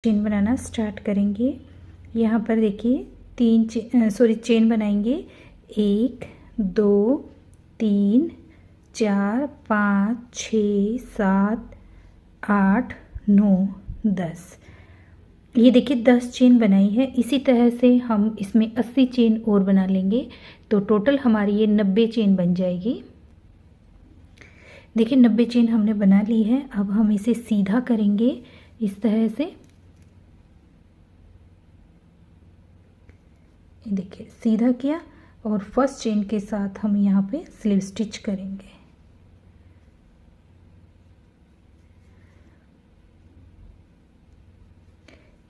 Chain बनाना start करेंगे। यहाँ पर देखिए चेन बनाएंगे 1 2 3 4 5 6 7 8 9 10। ये देखिए 10 चेन बनाई है। इसी तरह से हम इसमें 80 चेन और बना लेंगे तो टोटल हमारी ये 90 चेन बन जाएगी। देखिए 90 चेन हमने बना ली है। अब हम इसे सीधा करेंगे इस तरह से। देखिए सीधा किया और फर्स्ट चेन के साथ हम यहाँ पे स्लीव स्टिच करेंगे।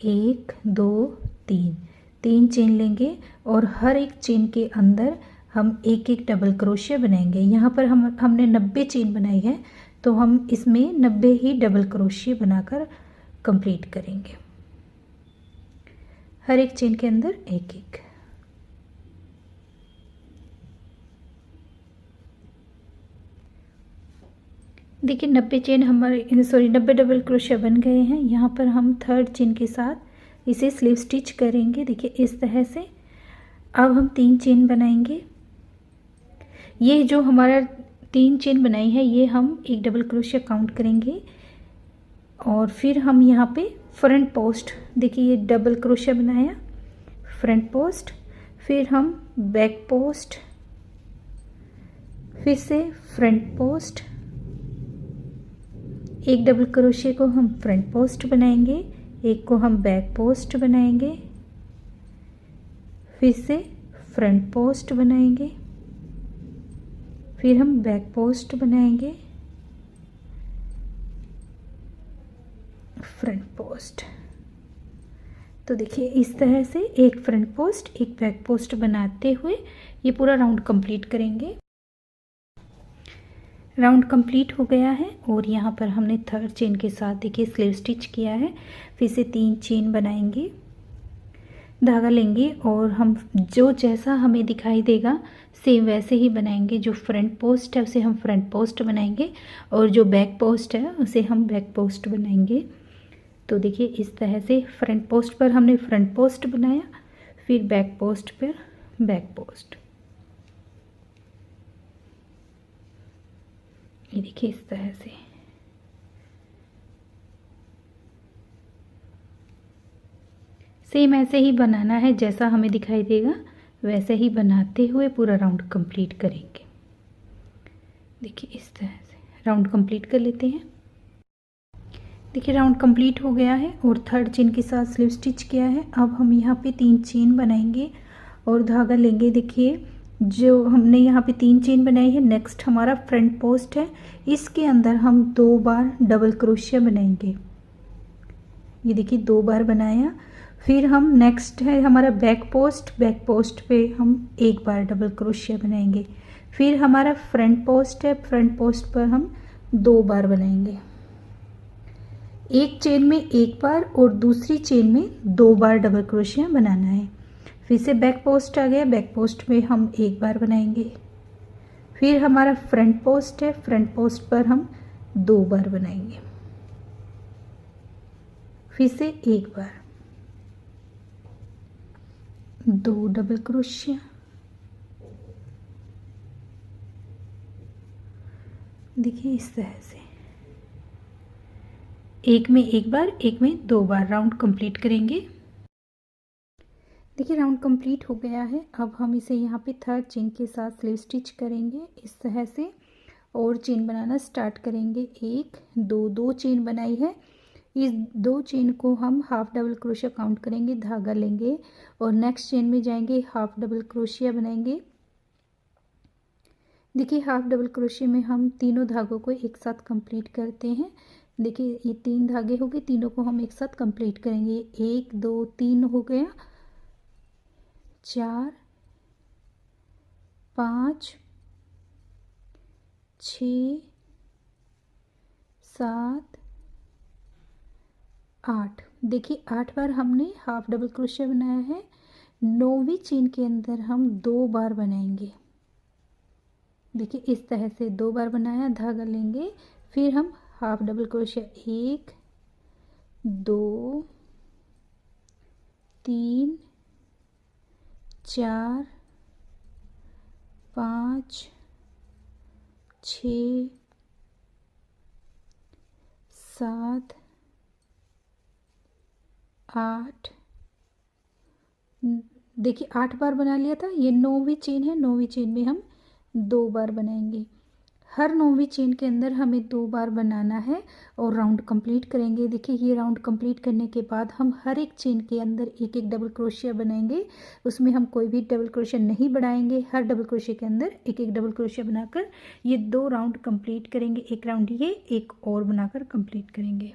एक दो तीन चेन लेंगे और हर एक चेन के अंदर हम एक एक डबल क्रोशिया बनाएंगे। यहाँ पर हमने 90 चेन बनाई है तो हम इसमें 90 ही डबल क्रोशिया बनाकर कंप्लीट करेंगे। हर एक चेन के अंदर एक एक। देखिए 90 चेन हमारे 90 डबल क्रोशिया बन गए हैं। यहाँ पर हम थर्ड चेन के साथ इसे स्लीव स्टिच करेंगे। देखिए इस तरह से। अब हम 3 चेन बनाएंगे। ये जो हमारा 3 चेन बनाई है ये हम एक डबल क्रोशिया काउंट करेंगे और फिर हम यहाँ पे फ्रंट पोस्ट, देखिए ये डबल क्रोशिया बनाया, फ्रंट पोस्ट, फिर हम बैक पोस्ट, फिर से फ्रंट पोस्ट, एक डबल क्रोशिया को हम फ्रंट पोस्ट बनाएंगे, एक को हम बैक पोस्ट बनाएंगे, फिर से फ्रंट पोस्ट बनाएंगे, फिर हम बैक पोस्ट बनाएंगे, फ्रंट पोस्ट। तो देखिए इस तरह से एक फ्रंट पोस्ट एक बैक पोस्ट बनाते हुए ये पूरा राउंड कंप्लीट करेंगे। राउंड कंप्लीट हो गया है और यहाँ पर हमने थर्ड चेन के साथ देखिए स्लीव स्टिच किया है। फिर से 3 चेन बनाएंगे, धागा लेंगे और हम जो जैसा हमें दिखाई देगा सेम वैसे ही बनाएंगे। जो फ्रंट पोस्ट है उसे हम फ्रंट पोस्ट बनाएंगे और जो बैक पोस्ट है उसे हम बैक पोस्ट बनाएंगे। तो देखिए इस तरह से फ्रंट पोस्ट पर हमने फ्रंट पोस्ट बनाया, फिर बैक पोस्ट पर बैक पोस्ट। ये देखिए इस तरह से। सेम ऐसे ही बनाना है, जैसा हमें दिखाई देगा वैसे ही बनाते हुए पूरा राउंड कंप्लीट करेंगे। देखिए इस तरह से राउंड कंप्लीट कर लेते हैं। देखिए राउंड कंप्लीट हो गया है और थर्ड चेन के साथ स्लीव स्टिच किया है। अब हम यहाँ पे 3 चेन बनाएंगे और धागा लेंगे। देखिए जो हमने यहाँ पे 3 चेन बनाई है, नेक्स्ट हमारा फ्रंट पोस्ट है, इसके अंदर हम 2 बार डबल क्रोशिया बनाएंगे। ये देखिए 2 बार बनाया। फिर हम नेक्स्ट है हमारा बैक पोस्ट पे हम 1 बार डबल क्रोशिया बनाएंगे। फिर हमारा फ्रंट पोस्ट है, फ्रंट पोस्ट पर हम 2 बार बनाएंगे। एक चेन में 1 बार और दूसरी चेन में 2 बार डबल क्रोशिया बनाना है। फिर से बैक पोस्ट आ गया, बैक पोस्ट में हम 1 बार बनाएंगे। फिर हमारा फ्रंट पोस्ट है, फ्रंट पोस्ट पर हम 2 बार बनाएंगे। फिर से 1 बार, 2 डबल क्रोशिया, देखिए इस तरह से। एक में 1 बार, एक में 2 बार राउंड कंप्लीट करेंगे। देखिए राउंड कंप्लीट हो गया है। अब हम इसे यहाँ पे थर्ड चेन के साथ स्लीव स्टिच करेंगे इस तरह से और चेन बनाना स्टार्ट करेंगे। 1 2 चेन बनाई है, इस 2 चेन को हम हाफ डबल क्रोशिया काउंट करेंगे, धागा लेंगे और नेक्स्ट चेन में जाएंगे, हाफ डबल क्रोशिया बनाएंगे। देखिए हाफ डबल क्रोशिया में हम तीनों धागों को एक साथ कंप्लीट करते हैं। देखिए ये 3 धागे हो गए, तीनों को हम एक साथ कंप्लीट करेंगे। 1 2 3 हो गया, 4 5 6 7 8। देखिए 8 बार हमने हाफ डबल क्रोशिया बनाया है। 9वीं चेन के अंदर हम 2 बार बनाएंगे। देखिए इस तरह से 2 बार बनाया, धागा लेंगे, फिर हम हाफ डबल क्रोशिया 1 2 3 4 5 6 7 8। देखिए 8 बार बना लिया था। ये 9वीं चेन है, 9वीं चेन में हम 2 बार बनाएंगे। हर 9वीं चेन के अंदर हमें 2 बार बनाना है और राउंड कंप्लीट करेंगे। देखिए ये राउंड कंप्लीट करने के बाद हम हर एक चेन के अंदर एक एक डबल क्रोशिया बनाएंगे। उसमें हम कोई भी डबल क्रोशिया नहीं बढ़ाएंगे। हर डबल क्रोशिया के अंदर एक एक डबल क्रोशिया बनाकर ये 2 राउंड कंप्लीट करेंगे। एक राउंड ये, एक और बनाकर कंप्लीट करेंगे।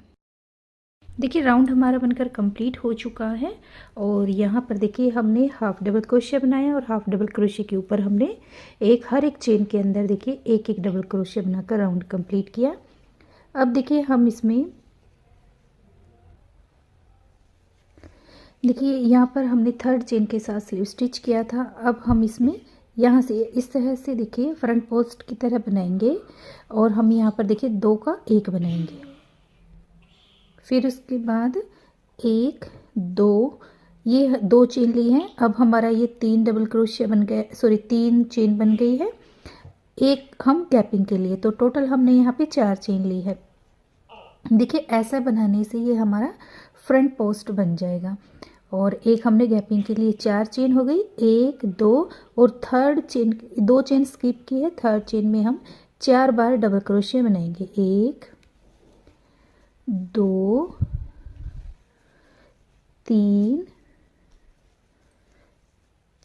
देखिए राउंड हमारा बनकर कंप्लीट हो चुका है और यहाँ पर देखिए हमने हाफ डबल क्रोशिया बनाया और हाफ डबल क्रोशिया के ऊपर हमने हर एक चेन के अंदर देखिए एक एक डबल क्रोशिया बनाकर राउंड कंप्लीट किया। अब देखिए हम इसमें देखिए यहाँ पर हमने थर्ड चेन के साथ स्लीव स्टिच किया था। अब हम इसमें यहाँ से इस तरह से देखिए फ्रंट पोस्ट की तरह बनाएंगे और हम यहाँ पर देखिए 2 का 1 बनाएंगे। फिर उसके बाद 1 2, ये 2 चेन ली हैं। अब हमारा ये 3 डबल क्रोशिया बन गया, सॉरी 3 चेन बन गई है। एक हम गैपिंग के लिए, तो टोटल हमने यहाँ पे 4 चेन ली है। देखिए ऐसा बनाने से ये हमारा फ्रंट पोस्ट बन जाएगा। और एक हमने गैपिंग के लिए 4 चेन हो गई, 1 2 और थर्ड चेन 2 चेन स्किप की है। थर्ड चेन में हम 4 बार डबल क्रोशिया बनाएंगे। 1 2 3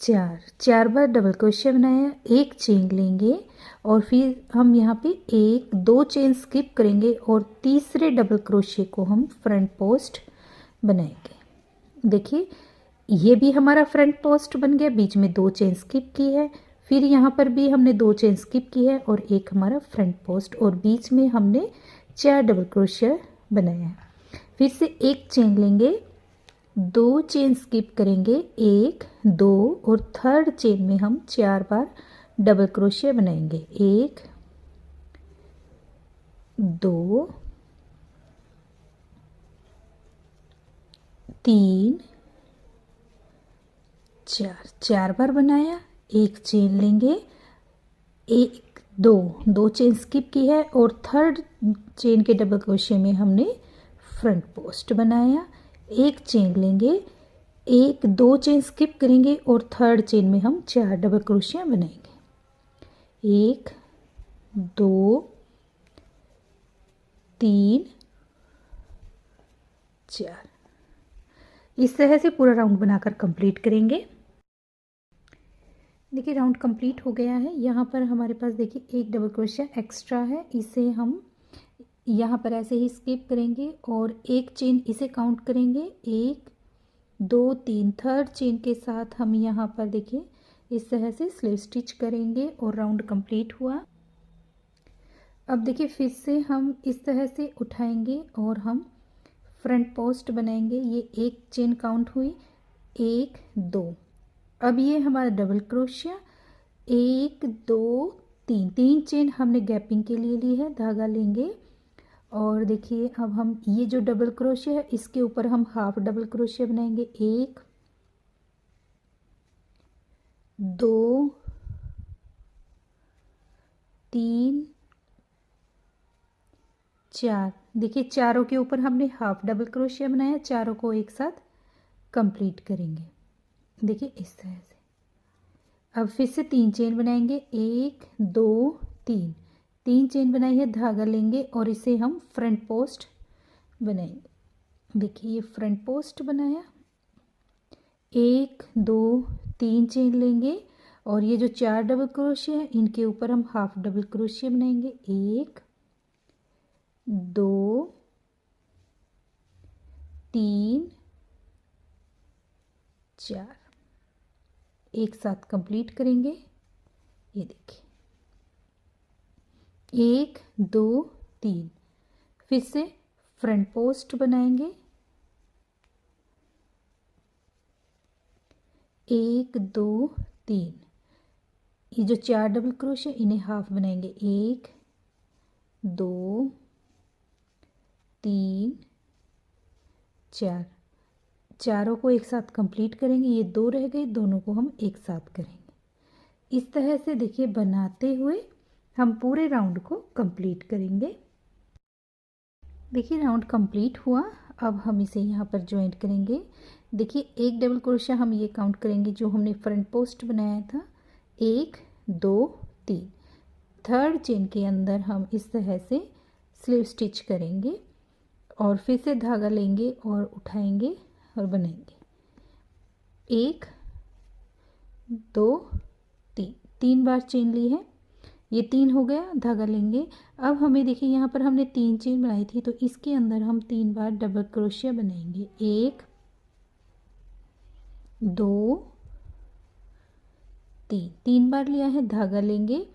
4, 4 बार डबल क्रोशिया बनाया, एक चेन लेंगे और फिर हम यहाँ पे 1 2 चेन स्किप करेंगे और तीसरे डबल क्रोशिया को हम फ्रंट पोस्ट बनाएंगे। देखिए ये भी हमारा फ्रंट पोस्ट बन गया। बीच में 2 चेन स्किप की है, फिर यहाँ पर भी हमने 2 चेन स्किप की है और एक हमारा फ्रंट पोस्ट, और बीच में हमने 4 डबल क्रोशिया बनाया है। फिर से एक चेन लेंगे, 2 चेन स्किप करेंगे, 1 2 और थर्ड चेन में हम 4 बार डबल क्रोशिया बनाएंगे। 1 2 3 4, 4 बार बनाया, एक चेन लेंगे, 1 2 चेन स्किप की है और थर्ड चेन के डबल क्रोशिया में हमने फ्रंट पोस्ट बनाया। एक चेन लेंगे, 1 2 चेन स्किप करेंगे और थर्ड चेन में हम 4 डबल क्रोशिया बनाएंगे। 1 2 3 4, इस तरह से पूरा राउंड बनाकर कंप्लीट करेंगे। देखिए राउंड कंप्लीट हो गया है। यहाँ पर हमारे पास देखिए एक डबल क्रोशिया एक्स्ट्रा है, इसे हम यहाँ पर ऐसे ही स्किप करेंगे और एक चेन इसे काउंट करेंगे। 1 2 3, थर्ड चेन के साथ हम यहाँ पर देखिए इस तरह से स्लीव स्टिच करेंगे और राउंड कंप्लीट हुआ। अब देखिए फिर से हम इस तरह से उठाएंगे और हम फ्रंट पोस्ट बनाएंगे। ये एक चेन काउंट हुई, 1 2। अब ये हमारा डबल क्रोशिया 1 2 3, 3 चेन हमने गैपिंग के लिए ली है। धागा लेंगे और देखिए अब हम ये जो डबल क्रोशिया है इसके ऊपर हम हाफ डबल क्रोशिया बनाएंगे। 1 2 3 4, देखिए चारों के ऊपर हमने हाफ डबल क्रोशिया बनाया। चारों को एक साथ कंप्लीट करेंगे। देखिए इस तरह से। अब फिर से 3 चेन बनाएंगे, 1 2 3, 3 चेन बनाई है। धागा लेंगे और इसे हम फ्रंट पोस्ट बनाएंगे। देखिए ये फ्रंट पोस्ट बनाया। 1 2 3 चेन लेंगे और ये जो 4 डबल क्रोशिया है इनके ऊपर हम हाफ डबल क्रोशिया बनाएंगे। 1 2 3 4, एक साथ कंप्लीट करेंगे। ये देखिए 1 2 3, फिर से फ्रंट पोस्ट बनाएंगे। 1 2 3, ये जो 4 डबल क्रोशिया इन्हें हाफ बनाएंगे। 1 2 3 4, चारों को एक साथ कंप्लीट करेंगे। ये 2 रह गए, दोनों को हम एक साथ करेंगे। इस तरह से देखिए बनाते हुए हम पूरे राउंड को कंप्लीट करेंगे। देखिए राउंड कंप्लीट हुआ। अब हम इसे यहाँ पर ज्वाइंट करेंगे। देखिए एक डबल क्रोशिया हम ये काउंट करेंगे जो हमने फ्रंट पोस्ट बनाया था, 1 2 3। थर्ड चेन के अंदर हम इस तरह से स्लीव स्टिच करेंगे और फिर से धागा लेंगे और उठाएंगे और बनाएंगे। 1 2 3, 3 बार चेन ली है। ये 3 हो गया, धागा लेंगे। अब हमें देखिए यहाँ पर हमने 3 चेन बनाई थी, तो इसके अंदर हम 3 बार डबल क्रोशिया बनाएंगे। 1 2 3, 3 बार लिया है, धागा लेंगे।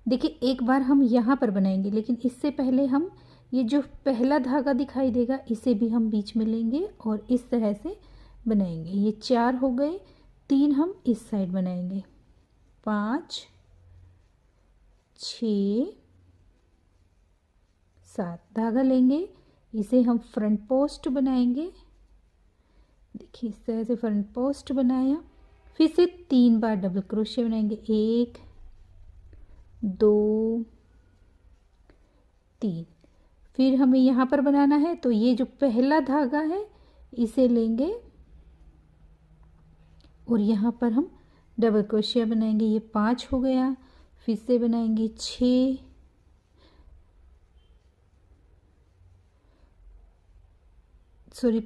देखिए एक बार हम यहाँ पर बनाएंगे, लेकिन इससे पहले हम ये जो पहला धागा दिखाई देगा इसे भी हम बीच में लेंगे और इस तरह से बनाएंगे। ये 4 हो गए, 3 हम इस साइड बनाएंगे। 5 6 7, धागा लेंगे, इसे हम फ्रंट पोस्ट बनाएंगे। देखिए इस तरह से फ्रंट पोस्ट बनाया। फिर से 3 बार डबल क्रोशिया बनाएंगे। 1 2 3। फिर हमें यहाँ पर बनाना है, तो ये जो पहला धागा है इसे लेंगे और यहाँ पर हम डबल क्रोशिया बनाएंगे। ये 5 हो गया। फिर से बनाएंगे 6 सॉरी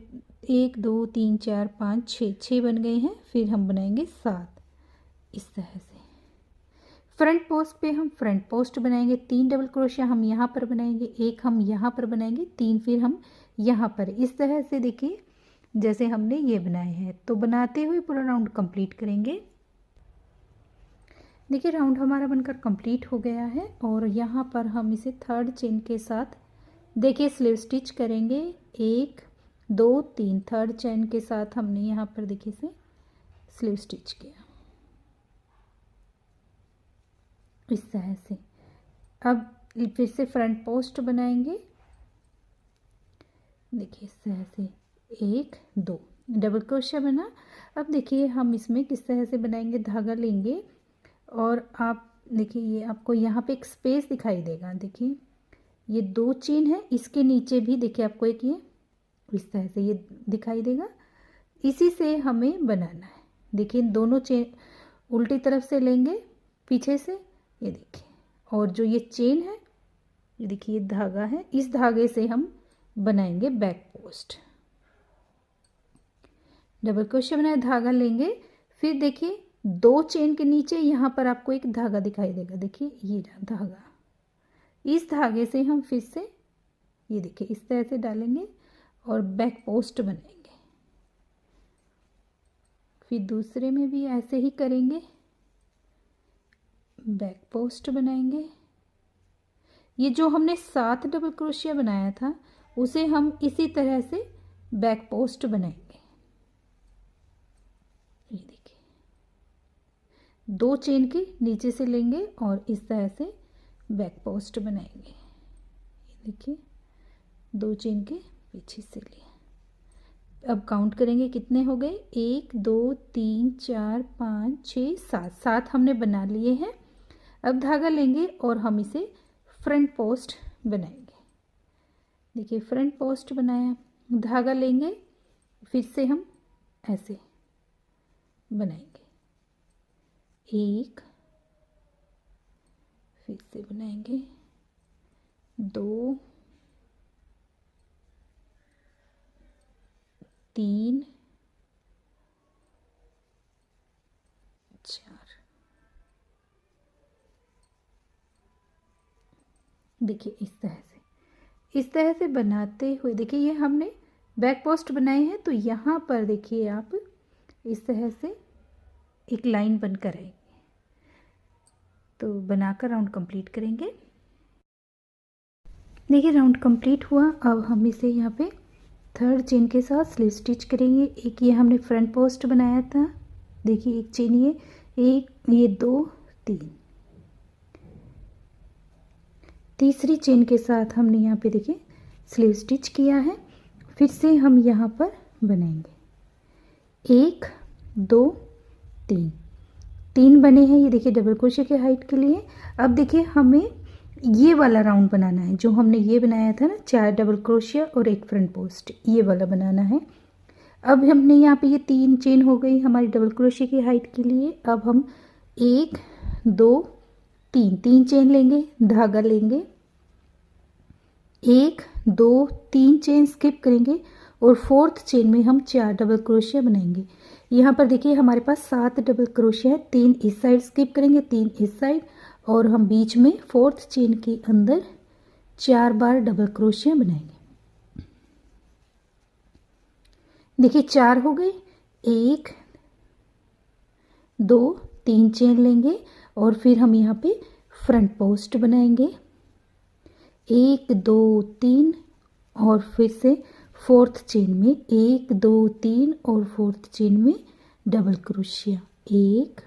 1 2 3 4 5 6, 6 बन गए हैं। फिर हम बनाएंगे 7 इस तरह से। फ्रंट पोस्ट पे हम फ्रंट पोस्ट बनाएंगे। 3 डबल क्रोशिया हम यहाँ पर बनाएंगे, 1 हम यहाँ पर बनाएंगे, 3 फिर हम यहाँ पर। इस तरह से देखिए जैसे हमने ये बनाए हैं। तो बनाते हुए पूरा राउंड कंप्लीट करेंगे। देखिए राउंड हमारा बनकर कंप्लीट हो गया है और यहाँ पर हम इसे थर्ड चेन के साथ देखिए स्लीव स्टिच करेंगे। 1 2 3, थर्ड चेन के साथ हमने यहाँ पर देखिए से स्लीव स्टिच किया इस तरह से। अब फिर से फ्रंट पोस्ट बनाएंगे। देखिए इस तरह से 1 2 डबल क्रोशिया बना। अब देखिए हम इसमें किस तरह से बनाएंगे। धागा लेंगे और आप देखिए ये आपको यहाँ पे एक स्पेस दिखाई देगा। देखिए ये 2 चेन है, इसके नीचे भी देखिए आपको एक ये इस तरह से ये दिखाई देगा। इसी से हमें बनाना है। देखिए दोनों चेन उल्टी तरफ से लेंगे पीछे से, ये देखिए, और जो ये चेन है ये देखिए ये धागा है, इस धागे से हम बनाएंगे बैक पोस्ट। डबल क्रोशिया बनाया, धागा लेंगे। फिर देखिए 2 चेन के नीचे यहाँ पर आपको एक धागा दिखाई देगा। देखिए ये धागा, इस धागे से हम फिर से ये देखिए इस तरह से डालेंगे और बैक पोस्ट बनाएंगे। फिर दूसरे में भी ऐसे ही करेंगे, बैक पोस्ट बनाएंगे। ये जो हमने 7 डबल क्रोशिया बनाया था उसे हम इसी तरह से बैक पोस्ट बनाएंगे। ये देखिए 2 चेन के नीचे से लेंगे और इस तरह से बैक पोस्ट बनाएंगे। ये देखिए 2 चेन के पीछे से लिए। अब काउंट करेंगे कितने हो गए। 1 2 3 4 5 6 7, 7 हमने बना लिए हैं। अब धागा लेंगे और हम इसे फ्रंट पोस्ट बनाएंगे। देखिए फ्रंट पोस्ट बनाया, धागा लेंगे, फिर से हम ऐसे बनाएंगे। 1 फिर से बनाएंगे, 2 3 4। देखिए इस तरह से बनाते हुए देखिए ये हमने बैक पोस्ट बनाए हैं। तो यहाँ पर देखिए आप इस तरह से एक लाइन बनकर आएगी। तो बनाकर राउंड कंप्लीट करेंगे। देखिए राउंड कंप्लीट हुआ। अब हम इसे यहाँ पे थर्ड चेन के साथ स्लीव स्टिच करेंगे। एक ये हमने फ्रंट पोस्ट बनाया था, देखिए एक चेन ये, एक ये 2 3, तीसरी चेन के साथ हमने यहाँ पे देखिए स्लीव स्टिच किया है। फिर से हम यहाँ पर बनाएंगे। 1 2 3, 3 बने हैं ये देखिए डबल क्रोशिया के हाइट के लिए। अब देखिए हमें ये वाला राउंड बनाना है जो हमने ये बनाया था ना, 4 डबल क्रोशिया और एक फ्रंट पोस्ट, ये वाला बनाना है। अब हमने यहाँ पे ये 3 चेन हो गई हमारी डबल क्रोशिया की हाइट के लिए। अब हम 1 2 3, 3 चेन लेंगे, धागा लेंगे, 1 2 3 चेन स्किप करेंगे और फोर्थ चेन में हम 4 डबल क्रोशिया बनाएंगे। यहाँ पर देखिए हमारे पास 7 डबल क्रोशिया है, 3 इस साइड स्किप करेंगे, 3 इस साइड, और हम बीच में फोर्थ चेन के अंदर 4 बार डबल क्रोशिया बनाएंगे। देखिए 4 हो गए, 1 2 3 चेन लेंगे और फिर हम यहाँ पे फ्रंट पोस्ट बनाएंगे, 1 2 3 और फिर से फोर्थ चेन में 1 2 3 और फोर्थ चेन में डबल क्रोशिया, 1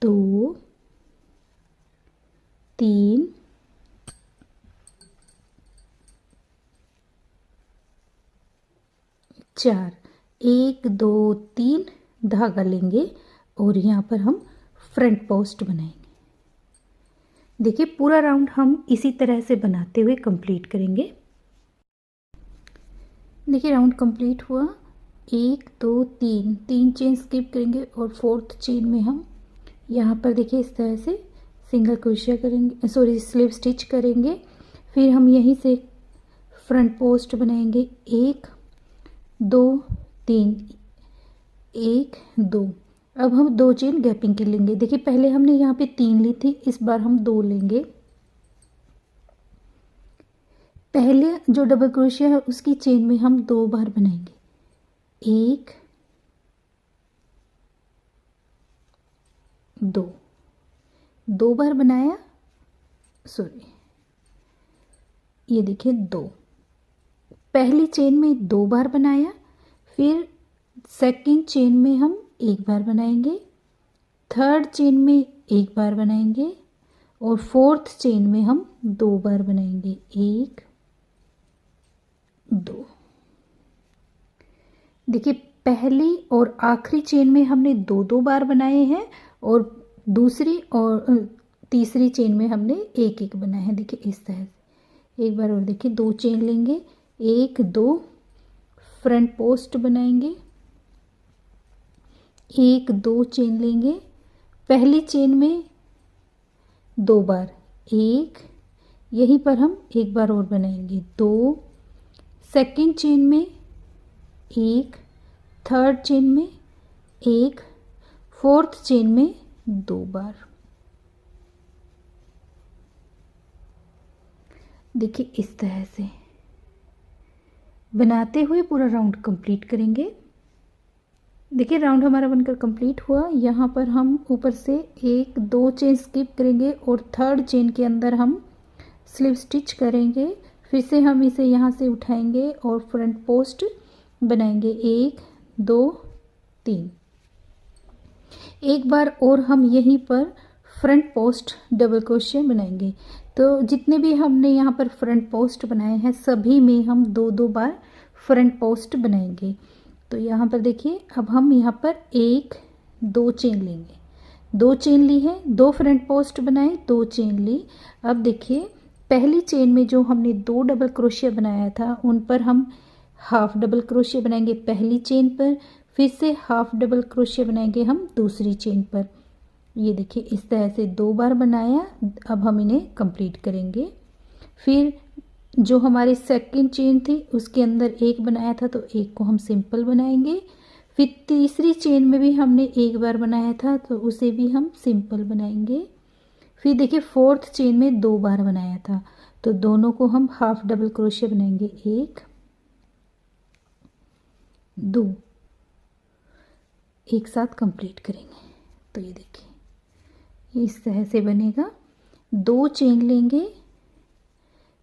2 3 4, 1 2 3 धागा लेंगे और यहाँ पर हम फ्रंट पोस्ट बनाएंगे। देखिए पूरा राउंड हम इसी तरह से बनाते हुए कंप्लीट करेंगे। देखिए राउंड कंप्लीट हुआ, 1 2 3, 3 चेन स्किप करेंगे और फोर्थ चेन में हम यहाँ पर देखिए इस तरह से सिंगल क्रोशिया करेंगे, सॉरी स्लिप स्टिच करेंगे। फिर हम यहीं से फ्रंट पोस्ट बनाएंगे, 1 2 3 1 2। अब हम 2 चेन गैपिंग की लेंगे। देखिए पहले हमने यहाँ पे 3 ली थी, इस बार हम 2 लेंगे। पहले जो डबल क्रोशिया है उसकी चेन में हम 2 बार बनाएंगे, 1 2, 2 बार बनाया, सॉरी ये देखिए 2, पहली चेन में 2 बार बनाया, फिर सेकंड चेन में हम 1 बार बनाएंगे, थर्ड चेन में 1 बार बनाएंगे और फोर्थ चेन में हम 2 बार बनाएंगे, 1 2। देखिए पहली और आखिरी चेन में हमने 2 बार बनाए हैं और दूसरी और तीसरी चेन में हमने 1 बनाया है। देखिए इस तरह से एक बार और देखिए 2 चेन लेंगे, 1 2 फ्रंट पोस्ट बनाएंगे, 1 2 चेन लेंगे, पहली चेन में 2 बार, 1 यहीं पर हम 1 बार और बनाएंगे, 2 सेकंड चेन में 1, थर्ड चेन में 1, फोर्थ चेन में 2 बार। देखिए इस तरह से बनाते हुए पूरा राउंड कंप्लीट करेंगे। देखिए राउंड हमारा बनकर कंप्लीट हुआ। यहाँ पर हम ऊपर से 1 2 चेन स्किप करेंगे और थर्ड चेन के अंदर हम स्लिप स्टिच करेंगे। फिर से हम इसे यहाँ से उठाएंगे और फ्रंट पोस्ट बनाएंगे, 1 2 3। एक बार और हम यहीं पर फ्रंट पोस्ट डबल क्रोशिया बनाएंगे। तो जितने भी हमने यहाँ पर फ्रंट पोस्ट बनाए हैं सभी में हम 2 बार फ्रंट पोस्ट बनाएंगे। तो यहाँ पर देखिए अब हम यहाँ पर 1 2 चेन लेंगे, 2 चेन ली है, 2 फ्रंट पोस्ट बनाए, 2 चेन ली। अब देखिए पहली चेन में जो हमने 2 डबल क्रोशिया बनाया था उन पर हम हाफ डबल क्रोशिया बनाएंगे पहली चेन पर, फिर से हाफ डबल क्रोशिया बनाएंगे हम दूसरी चेन पर। ये देखिए इस तरह से 2 बार बनाया। अब हम इन्हें कंप्लीट करेंगे। फिर जो हमारी सेकंड चेन थी उसके अंदर 1 बनाया था तो 1 को हम सिंपल बनाएंगे। फिर तीसरी चेन में भी हमने 1 बार बनाया था तो उसे भी हम सिंपल बनाएंगे। फिर देखिए फोर्थ चेन में 2 बार बनाया था तो दोनों को हम हाफ डबल क्रोशिया बनाएंगे, 1 2, एक साथ कंप्लीट करेंगे। तो ये देखिए इस तरह से बनेगा। 2 चेन लेंगे,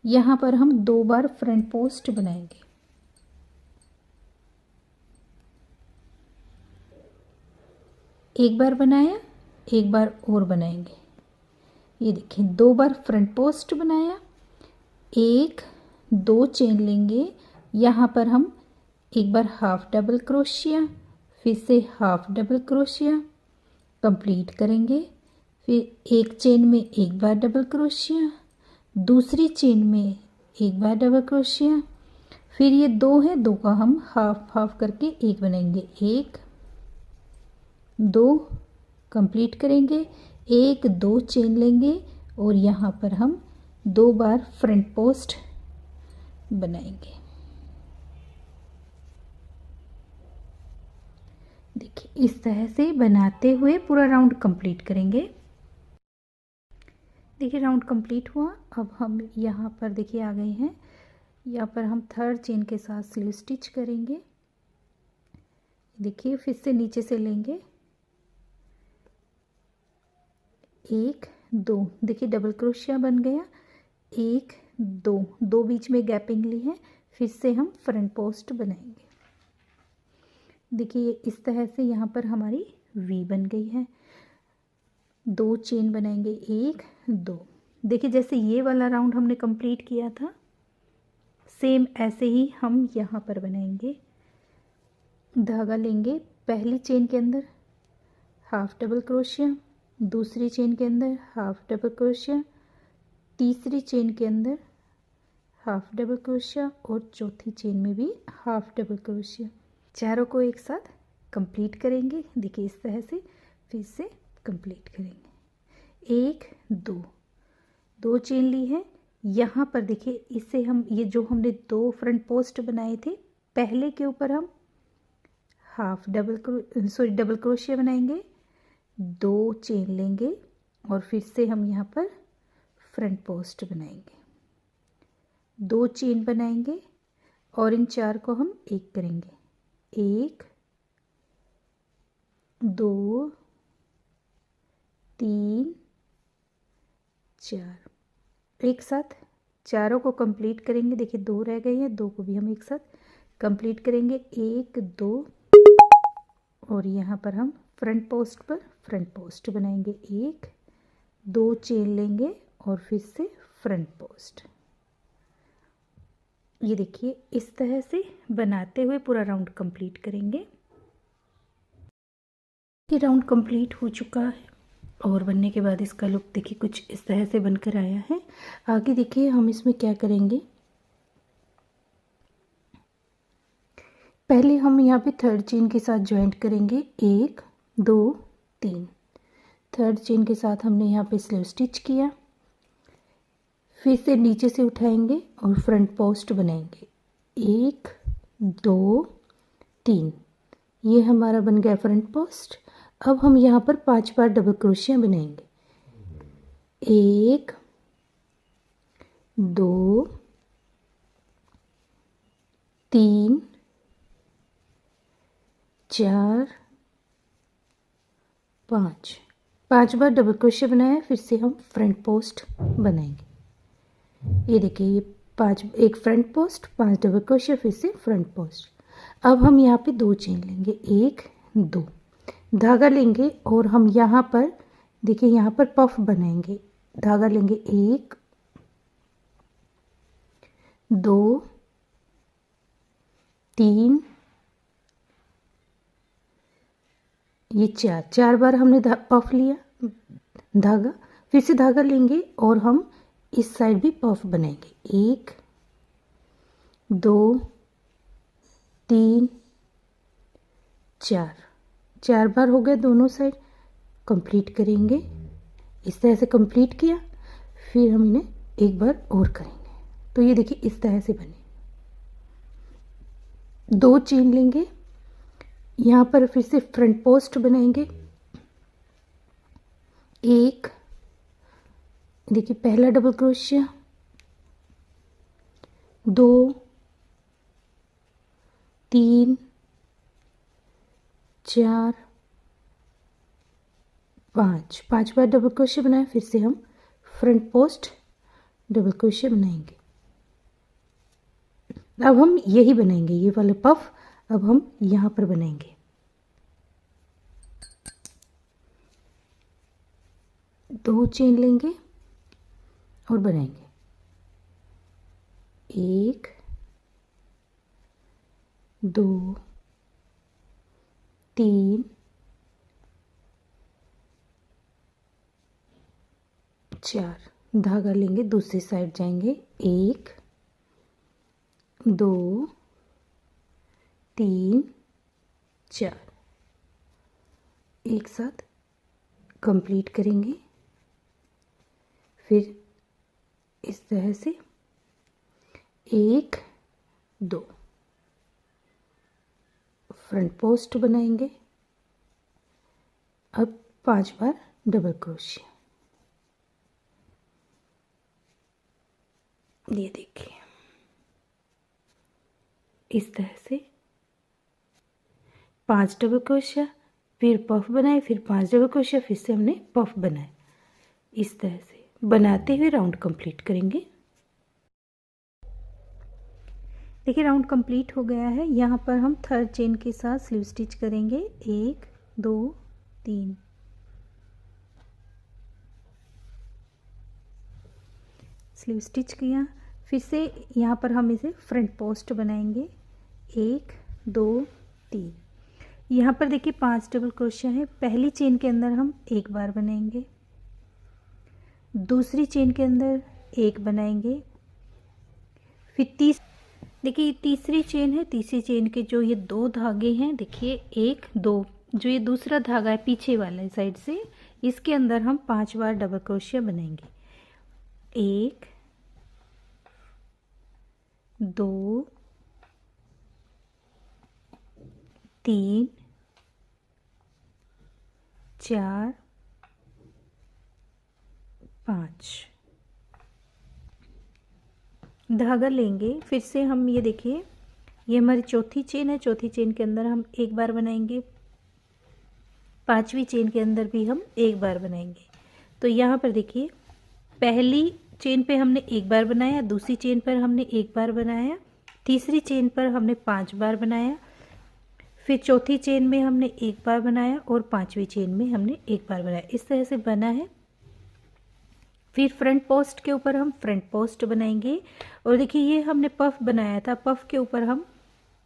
यहाँ पर हम 2 बार फ्रंट पोस्ट बनाएंगे, एक बार बनाया, एक बार और बनाएंगे। ये देखिए 2 बार फ्रंट पोस्ट बनाया, 1 2 चेन लेंगे, यहाँ पर हम एक बार हाफ डबल क्रोशिया, फिर से हाफ डबल क्रोशिया कंप्लीट करेंगे। फिर एक चेन में एक बार डबल क्रोशिया, दूसरी चेन में एक बार डबल क्रोशिया, फिर ये दो है, दो का हम हाफ हाफ करके एक बनाएंगे, एक दो कंप्लीट करेंगे, एक दो चेन लेंगे और यहाँ पर हम दो बार फ्रंट पोस्ट बनाएंगे। देखिए इस तरह से बनाते हुए पूरा राउंड कंप्लीट करेंगे। देखिए राउंड कंप्लीट हुआ। अब हम यहाँ पर देखिए आ गए हैं, यहाँ पर हम थर्ड चेन के साथ स्लीव स्टिच करेंगे। देखिए फिर से नीचे से लेंगे, एक दो, देखिए डबल क्रोशिया बन गया, एक दो, दो बीच में गैपिंग ली है, फिर से हम फ्रंट पोस्ट बनाएंगे। देखिए इस तरह से यहाँ पर हमारी वी बन गई है। दो चेन बनाएंगे, एक दो। देखिए जैसे ये वाला राउंड हमने कंप्लीट किया था, सेम ऐसे ही हम यहाँ पर बनाएंगे। धागा लेंगे, पहली चेन के अंदर हाफ डबल क्रोशिया, दूसरी चेन के अंदर हाफ डबल क्रोशिया, तीसरी चेन के अंदर हाफ डबल क्रोशिया और चौथी चेन में भी हाफ डबल क्रोशिया। चारों को एक साथ कंप्लीट करेंगे। देखिए इस तरह से फिर से कंप्लीट करेंगे। एक दो, दो चेन ली है, यहाँ पर देखिए इससे हम ये जो हमने दो फ्रंट पोस्ट बनाए थे, पहले के ऊपर हम हाफ डबल क्रोशिया बनाएंगे, दो चेन लेंगे और फिर से हम यहाँ पर फ्रंट पोस्ट बनाएंगे, दो चेन बनाएंगे और इन चार को हम एक करेंगे, एक दो तीन चार, एक साथ चारों को कंप्लीट करेंगे। देखिए दो रह गए हैं, दो को भी हम एक साथ कंप्लीट करेंगे, एक दो और यहाँ पर हम फ्रंट पोस्ट पर फ्रंट पोस्ट बनाएंगे, एक दो चेन लेंगे और फिर से फ्रंट पोस्ट। ये देखिए इस तरह से बनाते हुए पूरा राउंड कंप्लीट करेंगे। ये राउंड कंप्लीट हो चुका है और बनने के बाद इसका लुक देखिए कुछ इस तरह से बनकर आया है। आगे देखिए हम इसमें क्या करेंगे, पहले हम यहाँ पे थर्ड चेन के साथ ज्वाइंट करेंगे, एक दो तीन, थर्ड चेन के साथ हमने यहाँ पे स्लीव स्टिच किया, फिर से नीचे से उठाएंगे और फ्रंट पोस्ट बनाएंगे, एक दो तीन, ये हमारा बन गया फ्रंट पोस्ट। अब हम यहाँ पर 5 बार डबल क्रोशिया बनाएंगे, एक दो तीन चार पाँच, 5 बार डबल क्रोशिया बनाया, फिर से हम फ्रंट पोस्ट बनाएंगे। ये देखिए ये 5, एक फ्रंट पोस्ट, 5 डबल क्रोशिया, फिर से फ्रंट पोस्ट। अब हम यहाँ पे दो चेन लेंगे, एक दो, धागा लेंगे और हम यहाँ पर देखिए यहाँ पर पफ बनाएंगे, धागा लेंगे, एक दो तीन, ये चार बार हमने पफ लिया धागा, फिर से धागा लेंगे और हम इस साइड भी पफ बनाएंगे, एक दो तीन चार बार हो गए, दोनों साइड कंप्लीट करेंगे। इस तरह से कंप्लीट किया, फिर हम इन्हें एक बार और करेंगे। तो ये देखिए इस तरह से बने, दो चेन लेंगे, यहाँ पर फिर से फ्रंट पोस्ट बनाएंगे, एक, देखिए पहला डबल क्रोशिया, दो तीन चार पाँच बार डबल क्रोशिया बनाया, फिर से हम फ्रंट पोस्ट डबल क्रोशिया बनाएंगे। अब हम यही बनाएंगे, ये वाले पफ अब हम यहाँ पर बनाएंगे, दो चेन लेंगे और बनाएंगे, एक 2 3 4। धागा लेंगे, दूसरी साइड जाएंगे, 1 2 3 4, एक साथ कंप्लीट करेंगे। फिर इस तरह से 1 2 फ्रंट पोस्ट बनाएंगे। अब 5 बार डबल क्रोशिया। ये देखिए इस तरह से 5 डबल क्रोशिया, फिर पफ बनाए, फिर 5 डबल क्रोशिया, फिर से हमने पफ बनाए। इस तरह से बनाते हुए राउंड कंप्लीट करेंगे। देखिए राउंड कंप्लीट हो गया है। यहाँ पर हम थर्ड चेन के साथ स्लीव स्टिच करेंगे। 1 2 3। स्लीव स्टिच किया, फिर से यहाँ पर हम इसे फ्रंट पोस्ट बनाएंगे। 1 2 3। यहाँ पर देखिए 5 डबल क्रोशिया है। पहली चेन के अंदर हम एक बार बनाएंगे, दूसरी चेन के अंदर एक बनाएंगे, फिर देखिए तीसरी चेन है, तीसरी चेन के जो ये 2 धागे हैं, देखिए 1 2, जो ये दूसरा धागा है पीछे वाले साइड से, इसके अंदर हम 5 बार डबल क्रोशिया बनाएंगे। 1 2 3 4 5। धागा लेंगे, फिर से हम ये देखिए ये हमारी चौथी चेन है। चौथी चेन के अंदर हम एक बार बनाएंगे, पांचवी चेन के अंदर भी हम एक बार बनाएंगे। तो यहाँ पर देखिए पहली चेन पे हमने एक बार बनाया, दूसरी चेन पर हमने एक बार बनाया, तीसरी चेन पर हमने 5 बार बनाया, फिर चौथी चेन में हमने एक बार बनाया और पांचवी चेन में हमने एक बार बनाया। इस तरह से बना है। फिर फ्रंट पोस्ट के ऊपर हम फ्रंट पोस्ट बनाएंगे और देखिए ये हमने पफ बनाया था, पफ के ऊपर हम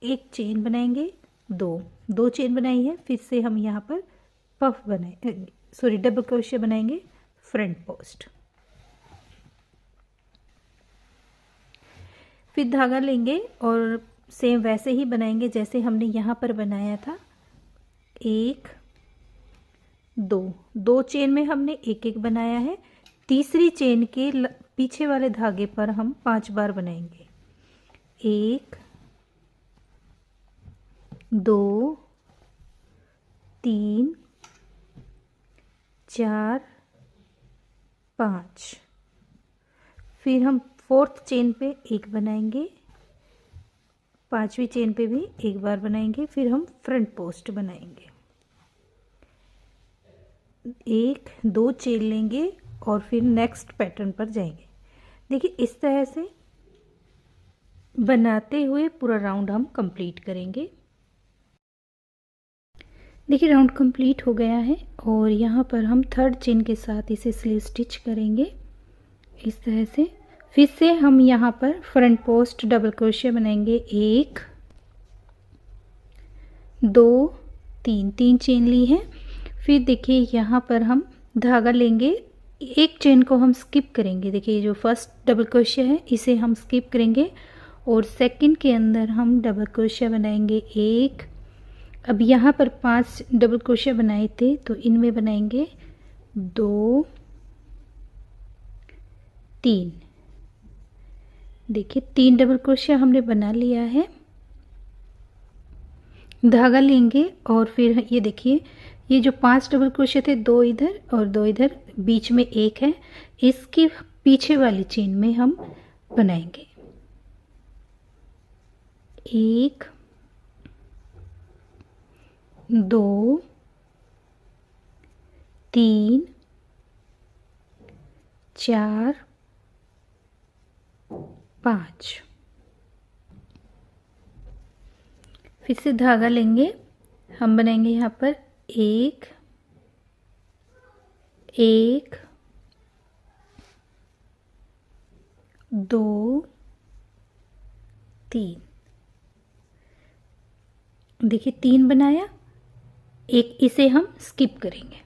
एक चेन बनाएंगे, दो चेन बनाई है, फिर से हम यहाँ पर पफ बनाए डबल क्रोशिया बनाएंगे फ्रंट पोस्ट। फिर धागा लेंगे और सेम वैसे ही बनाएंगे जैसे हमने यहाँ पर बनाया था। 1 2 चेन में हमने एक एक बनाया है। तीसरी चेन के पीछे वाले धागे पर हम 5 बार बनाएंगे। 1 2 3 4 5। फिर हम फोर्थ चेन पे एक बनाएंगे, पांचवी चेन पे भी एक बार बनाएंगे, फिर हम फ्रंट पोस्ट बनाएंगे। 1 2 चेन लेंगे और फिर नेक्स्ट पैटर्न पर जाएंगे। देखिए इस तरह से बनाते हुए पूरा राउंड हम कंप्लीट करेंगे। देखिए राउंड कंप्लीट हो गया है और यहाँ पर हम थर्ड चेन के साथ इसे स्लीव स्टिच करेंगे इस तरह से। फिर से हम यहाँ पर फ्रंट पोस्ट डबल क्रोशिया बनाएंगे। 1 2 3 चेन ली है। फिर देखिए यहाँ पर हम धागा लेंगे, एक चेन को हम स्किप करेंगे। देखिए जो फर्स्ट डबल क्रोशिया है इसे हम स्किप करेंगे और सेकंड के अंदर हम डबल क्रोशिया बनाएंगे 1। अब यहाँ पर 5 डबल क्रोशिया बनाए थे तो इनमें बनाएंगे 2 3। देखिए 3 डबल क्रोशिया हमने बना लिया है। धागा लेंगे और फिर ये देखिए ये जो 5 डबल क्रोशिया थे, 2 इधर और 2 इधर, बीच में एक है, इसके पीछे वाली चेन में हम बनाएंगे 1 2 3 4 5। फिर से धागा लेंगे, हम बनाएंगे यहाँ पर 1 2 3। देखिए 3 बनाया, एक इसे हम स्किप करेंगे,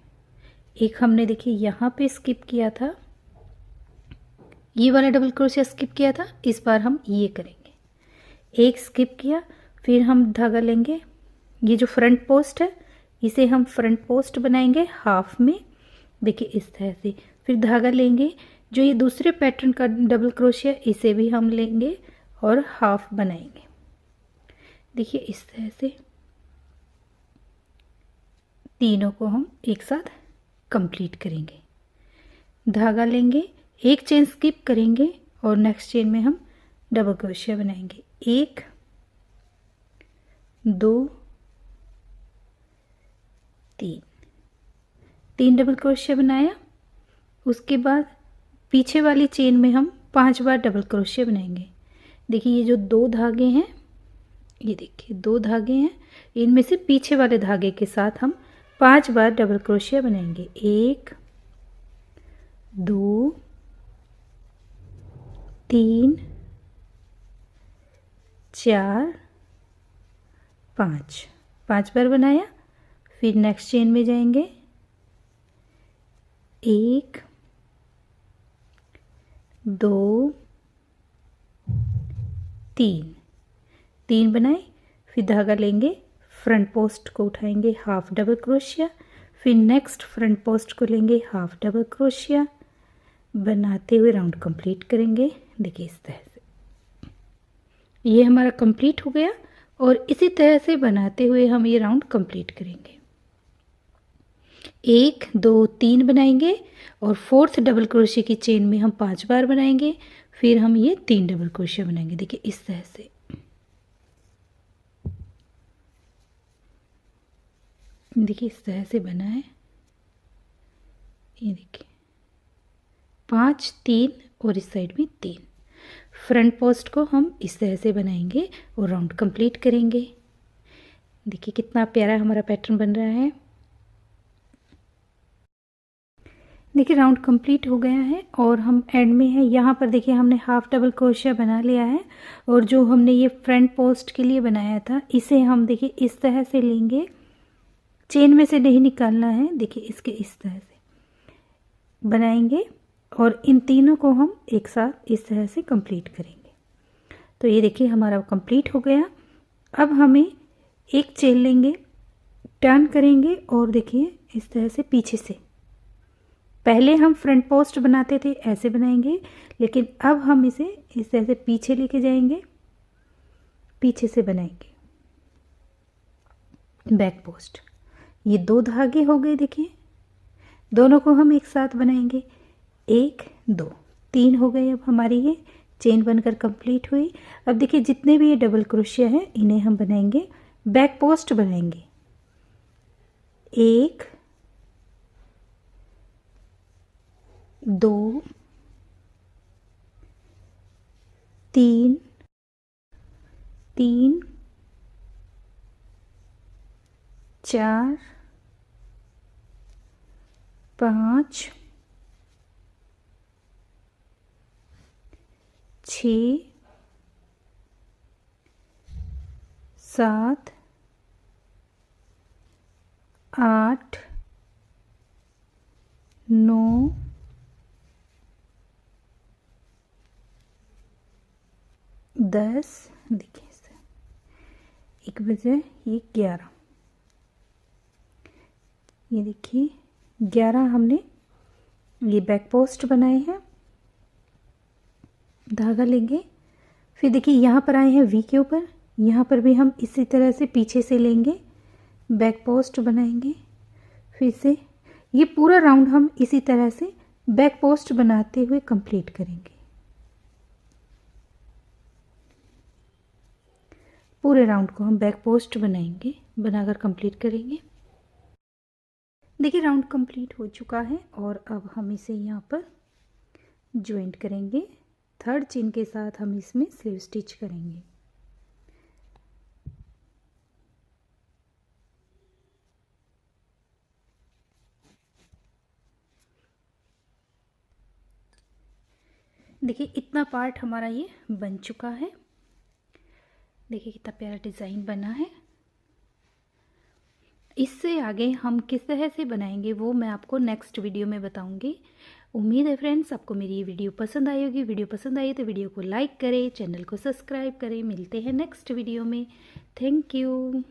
एक हमने देखिए यहाँ पे स्किप किया था, ये वाला डबल क्रोशिया स्किप किया था, इस बार हम ये करेंगे, एक स्किप किया, फिर हम धागा लेंगे, ये जो फ्रंट पोस्ट है इसे हम फ्रंट पोस्ट बनाएंगे हाफ में, देखिए इस तरह से, फिर धागा लेंगे, जो ये दूसरे पैटर्न का डबल क्रोशिया इसे भी हम लेंगे और हाफ बनाएंगे, देखिए इस तरह से तीनों को हम एक साथ कंप्लीट करेंगे। धागा लेंगे, एक चेन स्किप करेंगे और नेक्स्ट चेन में हम डबल क्रोशिया बनाएंगे, 1 2 3, 3 डबल क्रोशिया बनाया, उसके बाद पीछे वाली चेन में हम 5 बार डबल क्रोशिया बनाएंगे। देखिए ये जो 2 धागे हैं, ये देखिए 2 धागे हैं, इनमें से पीछे वाले धागे के साथ हम 5 बार डबल क्रोशिया बनाएंगे, 1 2 3 4 5, 5 बार बनाया, फिर नेक्स्ट चेन में जाएंगे, 1 2 3, 3 बनाए, फिर धागा लेंगे, फ्रंट पोस्ट को उठाएंगे हाफ डबल क्रोशिया, फिर नेक्स्ट फ्रंट पोस्ट को लेंगे हाफ डबल क्रोशिया, बनाते हुए राउंड कंप्लीट करेंगे, देखिए इस तरह से ये हमारा कंप्लीट हो गया, और इसी तरह से बनाते हुए हम ये राउंड कंप्लीट करेंगे, 1 2 3 बनाएंगे और फोर्थ डबल क्रोशिया की चेन में हम 5 बार बनाएंगे, फिर हम ये 3 डबल क्रोशिया बनाएंगे, देखिए इस तरह से, देखिए इस तरह से बना है, ये देखिए 5 3 और इस साइड में 3, फ्रंट पोस्ट को हम इस तरह से बनाएंगे और राउंड कंप्लीट करेंगे, देखिए कितना प्यारा हमारा पैटर्न बन रहा है। देखिए राउंड कंप्लीट हो गया है और हम एंड में है, यहाँ पर देखिए हमने हाफ डबल क्रोशिया बना लिया है, और जो हमने ये फ्रंट पोस्ट के लिए बनाया था इसे हम देखिए इस तरह से लेंगे, चेन में से नहीं निकालना है, देखिए इसके इस तरह से बनाएंगे और इन तीनों को हम एक साथ इस तरह से कंप्लीट करेंगे। तो ये देखिए हमारा कंप्लीट हो गया। अब हमें एक चेन लेंगे, टर्न करेंगे और देखिए इस तरह से पीछे से, पहले हम फ्रंट पोस्ट बनाते थे ऐसे बनाएंगे, लेकिन अब हम इसे इस तरह से पीछे लेके जाएंगे, पीछे से बनाएंगे बैक पोस्ट। ये 2 धागे हो गए, देखिए दोनों को हम एक साथ बनाएंगे, 1 2 3 हो गए। अब हमारी ये चेन बनकर कंप्लीट हुई। अब देखिए जितने भी ये डबल क्रोशिया है इन्हें हम बनाएंगे, बैक पोस्ट बनाएंगे, 1 2 3 3 4 5 6 7 8 9 10, देखिए एक बजे ये 11, ये देखिए 11 हमने ये बैक पोस्ट बनाए हैं। धागा लेंगे, फिर देखिए यहाँ पर आए हैं वी के ऊपर, यहाँ पर भी हम इसी तरह से पीछे से लेंगे, बैक पोस्ट बनाएंगे, फिर से ये पूरा राउंड हम इसी तरह से बैक पोस्ट बनाते हुए कंप्लीट करेंगे। पूरे राउंड को हम बैक पोस्ट बनाएंगे, बनाकर कंप्लीट करेंगे। देखिए राउंड कंप्लीट हो चुका है और अब हम इसे यहाँ पर ज्वाइंट करेंगे। थर्ड चेन के साथ हम इसमें स्लीव स्टिच करेंगे। देखिए इतना पार्ट हमारा ये बन चुका है। देखिए कितना प्यारा डिज़ाइन बना है। इससे आगे हम किस तरह से बनाएंगे वो मैं आपको नेक्स्ट वीडियो में बताऊंगी। उम्मीद है फ्रेंड्स आपको मेरी ये वीडियो पसंद आई होगी। वीडियो पसंद आई तो वीडियो को लाइक करें, चैनल को सब्सक्राइब करें। मिलते हैं नेक्स्ट वीडियो में। Thank you.